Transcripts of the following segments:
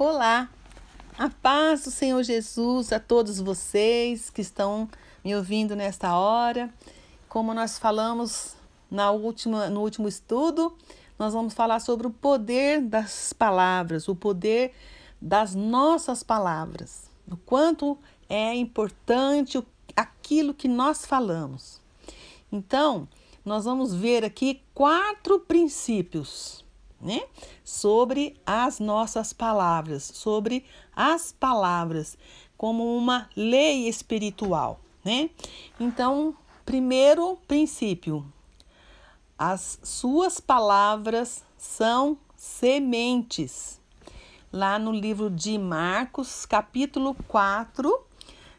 Olá, a paz do Senhor Jesus a todos vocês que estão me ouvindo nesta hora. Como nós falamos no último estudo, nós vamos falar sobre o poder das palavras, o poder das nossas palavras, o quanto é importante aquilo que nós falamos. Então, nós vamos ver aqui 4 princípios, sobre as nossas palavras, sobre as palavras como uma lei espiritual, Então, primeiro princípio, as suas palavras são sementes. Lá no livro de Marcos, capítulo 4,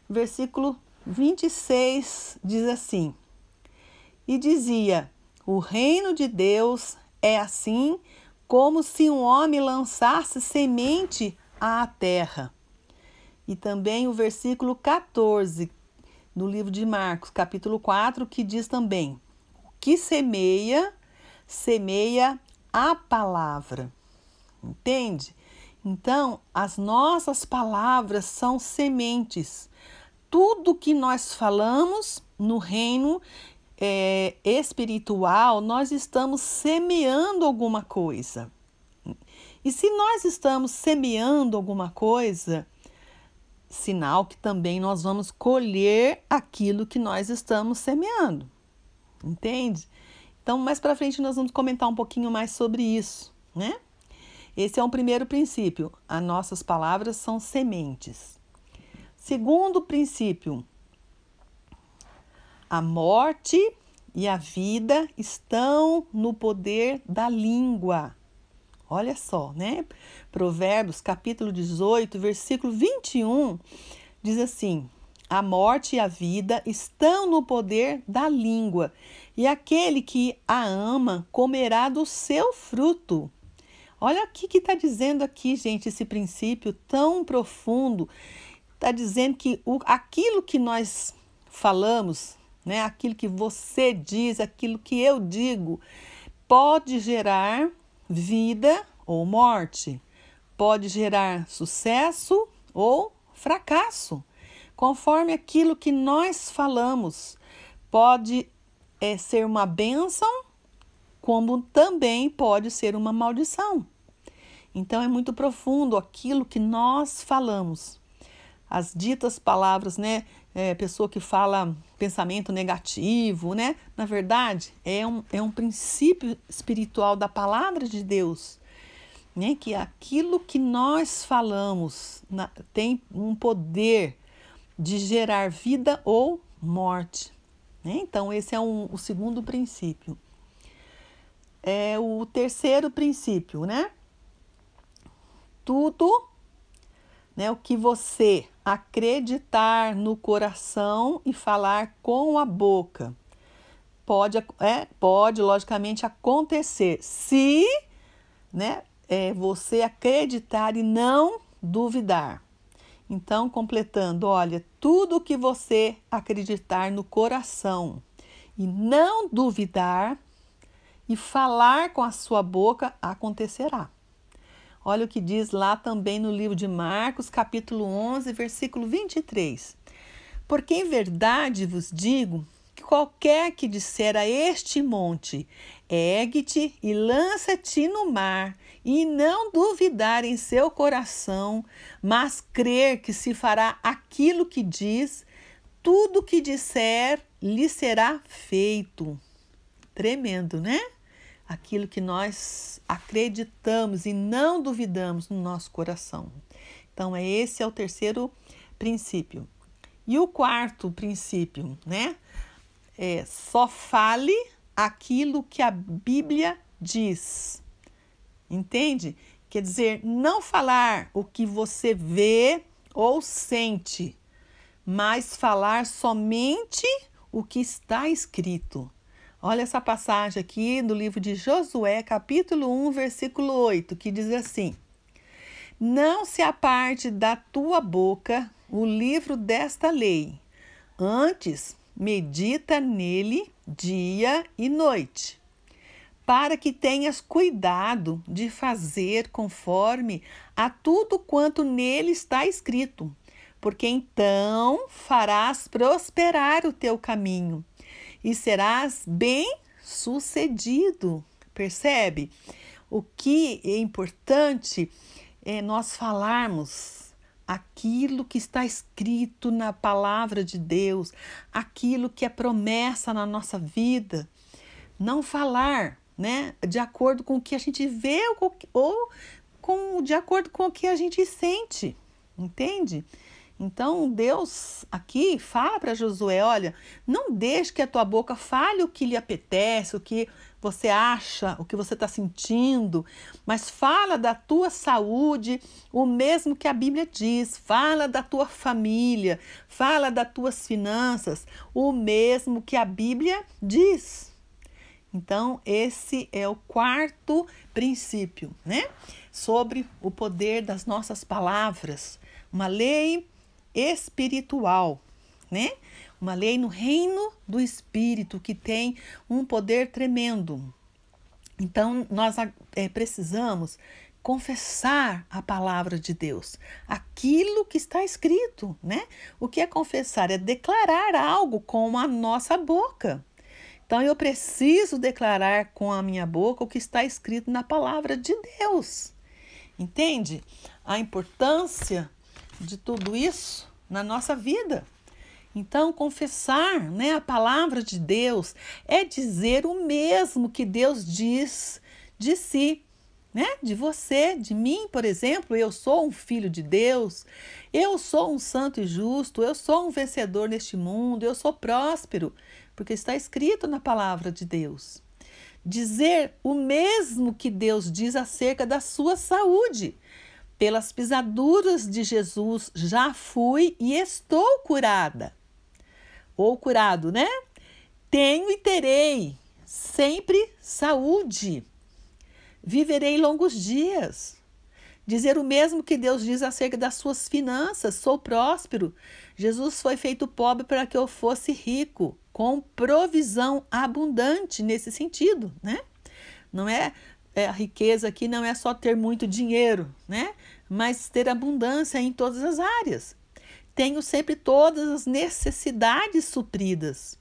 versículo 26, diz assim: E dizia, o reino de Deus é assim como se um homem lançasse semente à terra. E também o versículo 14 do livro de Marcos, capítulo 4, que diz também: o que semeia, semeia a palavra. Entende? Então, as nossas palavras são sementes. Tudo que nós falamos no reino espiritual, nós estamos semeando alguma coisa. E se nós estamos semeando alguma coisa, sinal que também nós vamos colher aquilo que nós estamos semeando. Entende? Então, mais para frente nós vamos comentar um pouquinho mais sobre isso, Esse é o primeiro princípio. As nossas palavras são sementes. Segundo princípio, a morte e a vida estão no poder da língua. Olha só, Provérbios, capítulo 18, versículo 21, diz assim: a morte e a vida estão no poder da língua, e aquele que a ama comerá do seu fruto. Olha o que está dizendo aqui, gente, esse princípio tão profundo. Está dizendo que aquilo que nós falamos, aquilo que você diz, aquilo que eu digo, pode gerar vida ou morte, pode gerar sucesso ou fracasso, conforme aquilo que nós falamos. Pode ser uma bênção, como também pode ser uma maldição. Então é muito profundo aquilo que nós falamos. As ditas palavras, pessoa que fala pensamento negativo, Na verdade, é um princípio espiritual da palavra de Deus, Que aquilo que nós falamos tem um poder de gerar vida ou morte, Então, esse é o segundo princípio. O terceiro princípio, Tudo, o que você acreditar no coração e falar com a boca pode logicamente acontecer se você acreditar e não duvidar. Então, completando, olha, tudo que você acreditar no coração e não duvidar e falar com a sua boca acontecerá. Olha o que diz lá também no livro de Marcos, capítulo 11, versículo 23. Porque em verdade vos digo que qualquer que disser a este monte, ergue-te e lança-te no mar, e não duvidar em seu coração, mas crer que se fará aquilo que diz, tudo que disser lhe será feito. Tremendo, Aquilo que nós acreditamos e não duvidamos no nosso coração. Então, esse é o terceiro princípio. E o quarto princípio, só fale aquilo que a Bíblia diz. Entende? Quer dizer, não falar o que você vê ou sente, mas falar somente o que está escrito. Olha essa passagem aqui do livro de Josué, capítulo 1, versículo 8, que diz assim: não se aparte da tua boca o livro desta lei, antes medita nele dia e noite, para que tenhas cuidado de fazer conforme a tudo quanto nele está escrito, porque então farás prosperar o teu caminho e serás bem-sucedido. Percebe? O que é importante é nós falarmos aquilo que está escrito na palavra de Deus, aquilo que é promessa na nossa vida. Não falar, né, de acordo com o que a gente vê ou de acordo com o que a gente sente, entende? Então, Deus aqui fala para Josué, olha, não deixe que a tua boca fale o que lhe apetece, o que você acha, o que você está sentindo, mas fala da tua saúde, o mesmo que a Bíblia diz, fala da tua família, fala das tuas finanças, o mesmo que a Bíblia diz. Então, esse é o quarto princípio, né? Sobre o poder das nossas palavras. Uma lei espiritual, né? Uma lei no reino do Espírito que tem um poder tremendo. Então, nós precisamos confessar a palavra de Deus, aquilo que está escrito, né? O que é confessar? É declarar algo com a nossa boca. Então, eu preciso declarar com a minha boca o que está escrito na palavra de Deus. Entende a importância de tudo isso na nossa vida? Então, confessar, né, a palavra de Deus é dizer o mesmo que Deus diz de si, né? De você, de mim, por exemplo. Eu sou um filho de Deus, eu sou um santo e justo, eu sou um vencedor neste mundo, eu sou próspero, porque está escrito na palavra de Deus. Dizer o mesmo que Deus diz acerca da sua saúde. Pelas pisaduras de Jesus já fui e estou curada. Ou curado, né? Tenho e terei sempre saúde. Viverei longos dias. Dizer o mesmo que Deus diz acerca das suas finanças. Sou próspero. Jesus foi feito pobre para que eu fosse rico, com provisão abundante nesse sentido, né? Não é a riqueza aqui não é só ter muito dinheiro, né? Mas ter abundância em todas as áreas. Tenho sempre todas as necessidades supridas.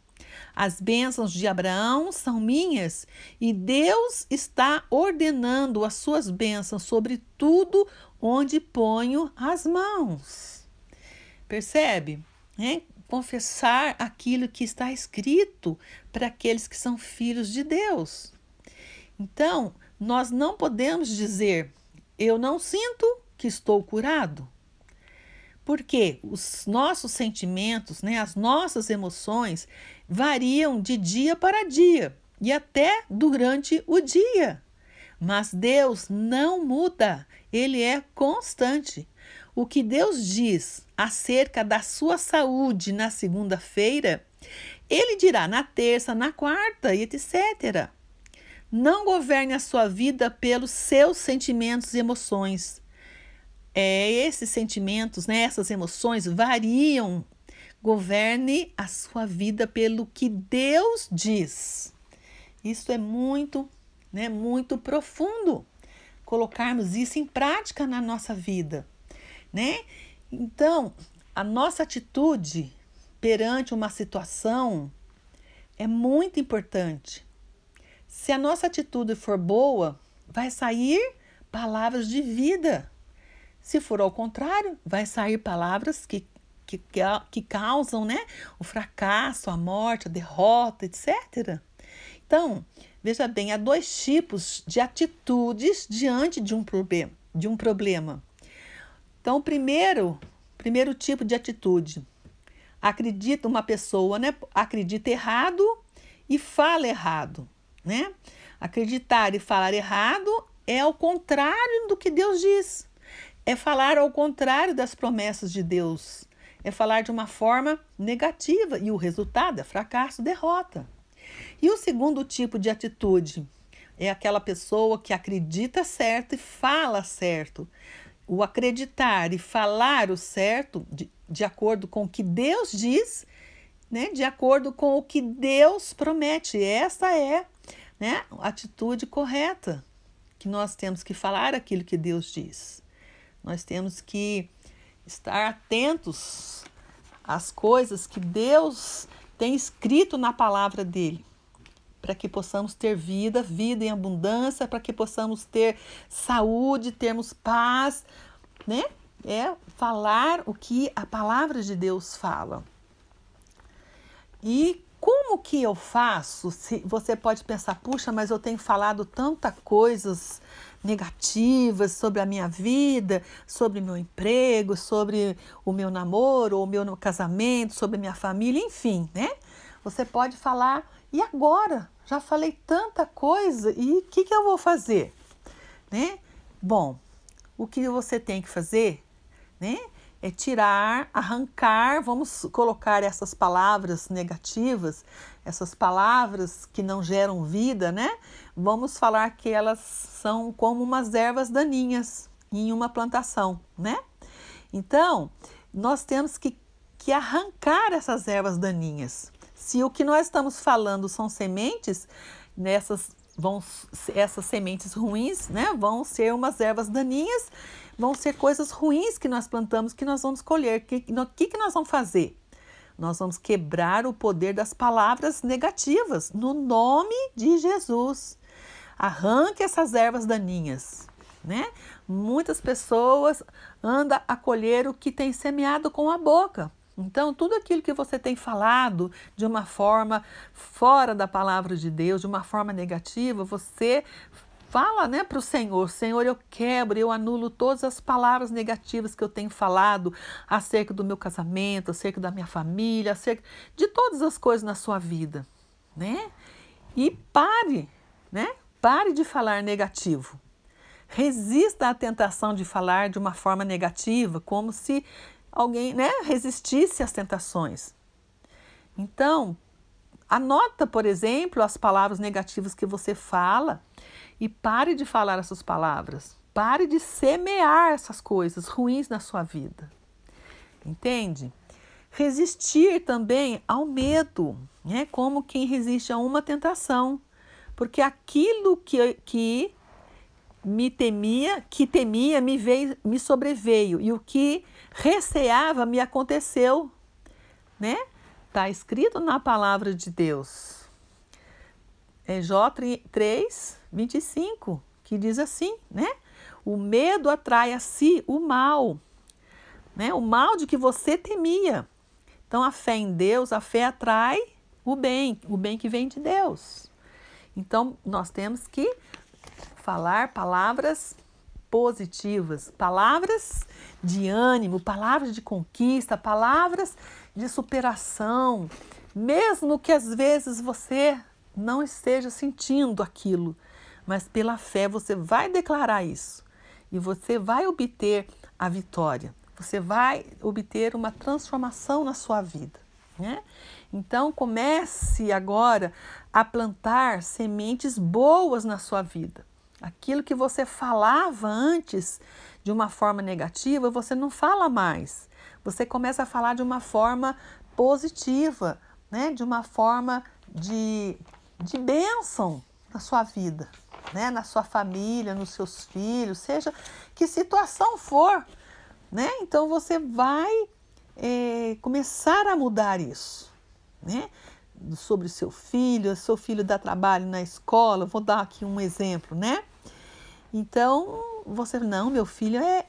As bênçãos de Abraão são minhas e Deus está ordenando as suas bênçãos sobre tudo onde ponho as mãos. Percebe? Confessar aquilo que está escrito para aqueles que são filhos de Deus. Então, nós não podemos dizer, eu não sinto que estou curado. Porque os nossos sentimentos, né, as nossas emoções variam de dia para dia e até durante o dia. Mas Deus não muda, Ele é constante. O que Deus diz acerca da sua saúde na segunda-feira, Ele dirá na terça, na quarta e etc. Não governe a sua vida pelos seus sentimentos e emoções. Esses sentimentos, né, essas emoções variam. Governe a sua vida pelo que Deus diz. Isso é muito profundo. Colocarmos isso em prática na nossa vida, né? Então, a nossa atitude perante uma situação é muito importante. Se a nossa atitude for boa, vai sair palavras de vida. Se for ao contrário, vai sair palavras que causam, né, o fracasso, a morte, a derrota, etc. Então, veja bem, há dois tipos de atitudes diante de um problema. Então, o primeiro tipo de atitude, uma pessoa, né, acredita errado e fala errado, né? Acreditar e falar errado é ao contrário do que Deus diz. É falar ao contrário das promessas de Deus. É falar de uma forma negativa e o resultado é fracasso, derrota. E o segundo tipo de atitude é aquela pessoa que acredita certo e fala certo. O acreditar e falar o certo de acordo com o que Deus diz, né? De acordo com o que Deus promete. Essa é, né, a atitude correta, que nós temos que falar aquilo que Deus diz. Nós temos que estar atentos às coisas que Deus tem escrito na palavra dele, para que possamos ter vida em abundância, para que possamos ter saúde, termos paz, né? É falar o que a palavra de Deus fala. E como que eu faço? Você pode pensar, puxa, mas eu tenho falado tantas coisas negativas sobre a minha vida, sobre meu emprego, sobre o meu namoro, ou o meu casamento, sobre a minha família, enfim, né? Você pode falar, e agora? Já falei tanta coisa, e o que eu vou fazer? Né? Bom, o que você tem que fazer, né? É tirar, arrancar, vamos colocar essas palavras negativas, essas palavras que não geram vida, né? Vamos falar que elas são como umas ervas daninhas em uma plantação, né? Então, nós temos que arrancar essas ervas daninhas. Se o que nós estamos falando são sementes, essas sementes ruins, né, vão ser umas ervas daninhas, vão ser coisas ruins que nós plantamos, que nós vamos colher. O que nós vamos fazer? Nós vamos quebrar o poder das palavras negativas, no nome de Jesus. Arranque essas ervas daninhas, né? Muitas pessoas andam a colher o que tem semeado com a boca. Então, tudo aquilo que você tem falado de uma forma fora da palavra de Deus, de uma forma negativa, você fala, né, para o Senhor: Senhor, eu quebro, eu anulo todas as palavras negativas que eu tenho falado acerca do meu casamento, acerca da minha família, acerca de todas as coisas na sua vida, né? E pare, né? Pare de falar negativo. Resista à tentação de falar de uma forma negativa, como se alguém, né, resistisse às tentações. Então, anota, por exemplo, as palavras negativas que você fala e pare de falar essas palavras. Pare de semear essas coisas ruins na sua vida. Entende? Resistir também ao medo, né? Como quem resiste a uma tentação. Porque aquilo que temia me sobreveio, e o que receava me aconteceu, né? Está escrito na palavra de Deus. É Jó 3:25, que diz assim, né? O medo atrai a si o mal, né? O mal de que você temia. Então, a fé em Deus, a fé atrai o bem que vem de Deus. Então, nós temos que falar palavras positivas, palavras de ânimo, palavras de conquista, palavras de superação, mesmo que às vezes você não esteja sentindo aquilo, mas pela fé você vai declarar isso e você vai obter a vitória, você vai obter uma transformação na sua vida, né? Então comece agora a plantar sementes boas na sua vida. Aquilo que você falava antes de uma forma negativa, você não fala mais. Você começa a falar de uma forma positiva, né? De uma forma de bênção na sua vida, né? Na sua família, nos seus filhos, seja que situação for, né? Então você vai começar a mudar isso, né? Sobre seu filho dá trabalho na escola, vou dar aqui um exemplo, né? Então, meu filho é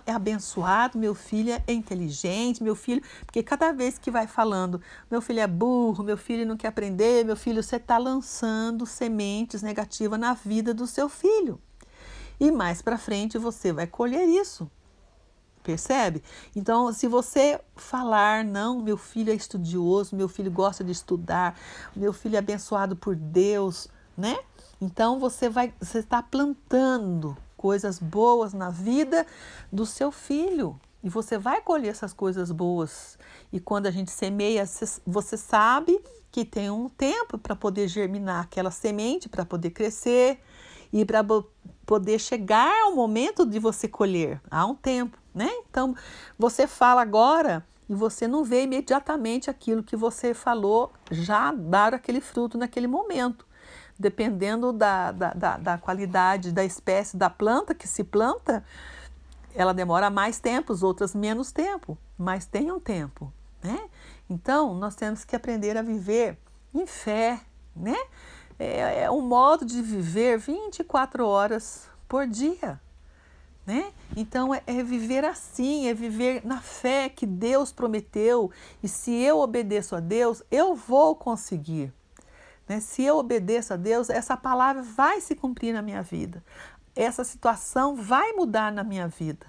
abençoado, meu filho é inteligente, meu filho, porque cada vez que vai falando, meu filho é burro, meu filho não quer aprender, meu filho, você está lançando sementes negativas na vida do seu filho. E mais para frente você vai colher isso. Percebe? Então, se você falar, não, meu filho é estudioso, meu filho gosta de estudar, meu filho é abençoado por Deus, né? Então, você está plantando coisas boas na vida do seu filho. E você vai colher essas coisas boas. E quando a gente semeia, você sabe que tem um tempo para poder germinar aquela semente, para poder crescer e para poder chegar ao momento de você colher. Há um tempo, né? Então, você fala agora e você não vê imediatamente aquilo que você falou já dar aquele fruto naquele momento. Dependendo da qualidade da espécie da planta que se planta, ela demora mais tempo, as outras menos tempo, mas tem um tempo, né? Então, nós temos que aprender a viver em fé, né? É um modo de viver 24 horas por dia, né? Então, é viver assim, é viver na fé que Deus prometeu. E se eu obedeço a Deus, eu vou conseguir, né? Se eu obedeço a Deus, essa palavra vai se cumprir na minha vida. Essa situação vai mudar na minha vida.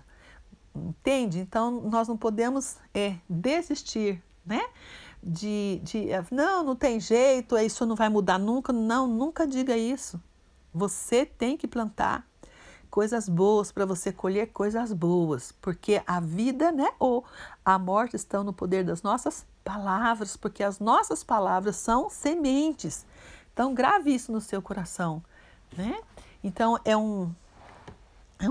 Entende? Então, nós não podemos desistir, né? Não tem jeito, isso não vai mudar nunca. Não, nunca diga isso. Você tem que plantar coisas boas para você colher coisas boas, porque a vida, né, ou a morte estão no poder das nossas palavras, porque as nossas palavras são sementes. Então, grave isso no seu coração, né? Então, é um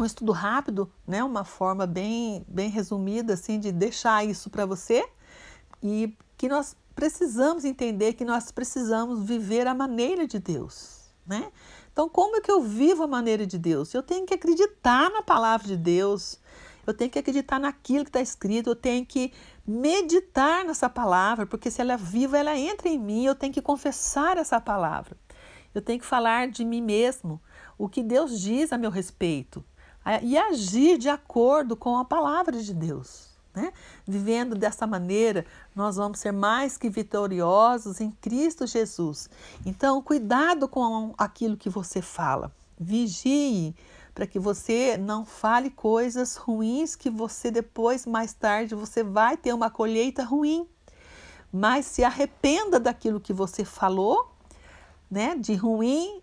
estudo rápido, né? Uma forma bem resumida assim, de deixar isso para você, e que nós precisamos entender que nós precisamos viver a maneira de Deus, né? Então, como é que eu vivo a maneira de Deus? Eu tenho que acreditar na palavra de Deus, eu tenho que acreditar naquilo que está escrito, eu tenho que meditar nessa palavra, porque se ela é viva, ela entra em mim, eu tenho que confessar essa palavra. Eu tenho que falar de mim mesmo, o que Deus diz a meu respeito, e agir de acordo com a palavra de Deus, né? Vivendo dessa maneira, nós vamos ser mais que vitoriosos em Cristo Jesus. Então, cuidado com aquilo que você fala. Vigie para que você não fale coisas ruins que você depois, mais tarde, você vai ter uma colheita ruim. Mas se arrependa daquilo que você falou, né, de ruim.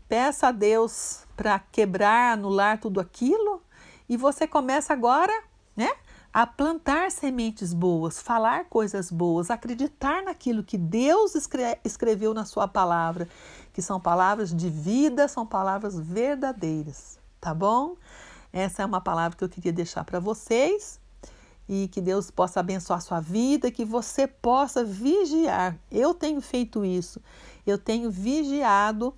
Peça a Deus para quebrar, anular tudo aquilo, e você começa agora, né, a plantar sementes boas, falar coisas boas, acreditar naquilo que Deus escreveu na sua palavra, que são palavras de vida, são palavras verdadeiras, tá bom? Essa é uma palavra que eu queria deixar para vocês, e que Deus possa abençoar a sua vida, que você possa vigiar. Eu tenho feito isso, eu tenho vigiado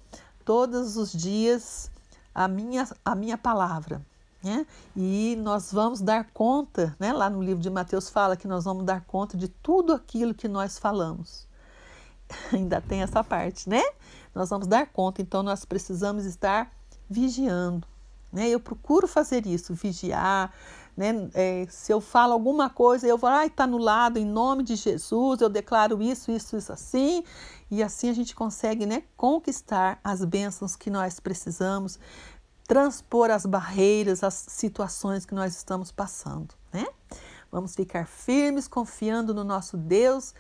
todos os dias a minha palavra, né? E nós vamos dar conta, né? Lá no livro de Mateus fala que nós vamos dar conta de tudo aquilo que nós falamos. Ainda tem essa parte, né? Nós vamos dar conta, então nós precisamos estar vigiando, né? Eu procuro fazer isso, vigiar, né? Se eu falo alguma coisa, eu vou, está anulado em nome de Jesus, eu declaro isso assim, e assim a gente consegue, né, conquistar as bênçãos que nós precisamos, transpor as barreiras, as situações que nós estamos passando, né? Vamos ficar firmes, confiando no nosso Deus,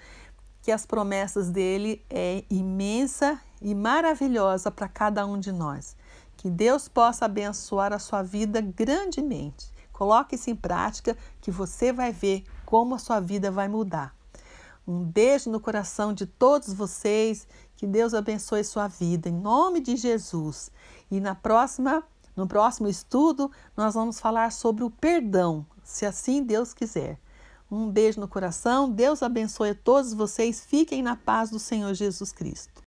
que as promessas dele é imensa e maravilhosa para cada um de nós. Que Deus possa abençoar a sua vida grandemente. Coloque isso em prática, que você vai ver como a sua vida vai mudar. Um beijo no coração de todos vocês, que Deus abençoe sua vida, em nome de Jesus. E no próximo estudo, nós vamos falar sobre o perdão, se assim Deus quiser. Um beijo no coração, Deus abençoe a todos vocês, fiquem na paz do Senhor Jesus Cristo.